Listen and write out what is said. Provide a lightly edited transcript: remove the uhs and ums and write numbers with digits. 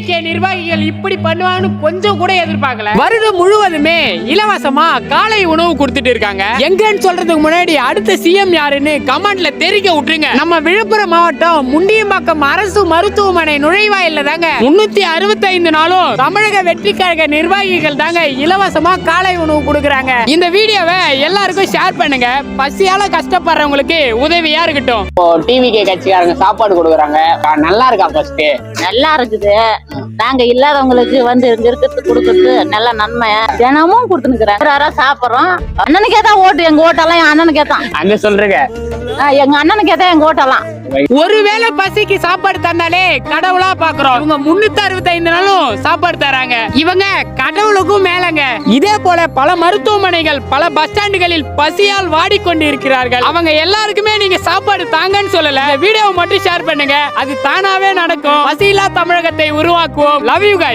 TVK நிர்வாகிகள் இப்படி பண்ணுவான்னு கொஞ்சம் கூட எதிர்பார்க்கல. வருடம் முழுவதுமே இலவசமா காலை உணவு கொடுத்துட்டு இருக்காங்க. எங்கன்னு சொல்றதுக்கு முன்னாடி அடுத்த சிஎம் யாருன்னு கமெண்ட்ல தெரிவிக்க விட்டுருங்க. நம்ம விழுப்புரம் மாவட்டம் முண்டியம்பாக்கம் அரசு மருத்துவமனை நுழைவாயில்ல தாங்க 365 நாளும் தமிழக வெற்றி கழக நிர்வாகிகள் தாங்க இலவசமா காலை உணவு கொடுக்கறாங்க. இந்த வீடியோவை எல்லாருக்கும் ஷேர் பண்ணுங்க. பசியால கஷ்டப்படுறவங்களுக்கு உதவியா இருக்கட்டும். டிவிகே கட்சிக்காரங்க சாப்பாடு கொடுக்கறாங்க. நல்லா இருக்கா? ஃபர்ஸ்ட் நல்லா இருக்குது. நாங்க இல்லாதவங்களுக்கு வந்து இருக்கிறது கொடுக்கறது நல்ல நன்மை. தினமும் கொடுத்துனுக்குறாங்க. சாப்பிடுறோம். அண்ணனுக்கே தான் ஓட்டு. எங்க ஓட்டெல்லாம் என் அண்ணனுக்கே தான். அங்க சொல்றீங்க. எங்க அண்ணனுக்கே தான் எங்க ஓட்டெல்லாம். ஒருவேளை பசிக்கு சாப்பாடு தந்தாலே கடவுளா பாக்குறோம். இவங்க 365 நாளும் சாப்பாடு தராங்க. இவங்க கடவுளுக்கும் மேலங்க. இதே போல பல மருத்துவமனைகள், பல பஸ் ஸ்டாண்டுகளில் பசியால் வாடிக்கொண்டு இருக்கிறார்கள். அவங்க எல்லாருக்குமே நீங்க சாப்பாடு தாங்கன்னு சொல்லல. வீடியோவை மட்டும் ஷேர் பண்ணுங்க. அது தானாவே நடக்கும். பசியில்லா தமிழகத்தை உருவாக்குவோம். Love you guys.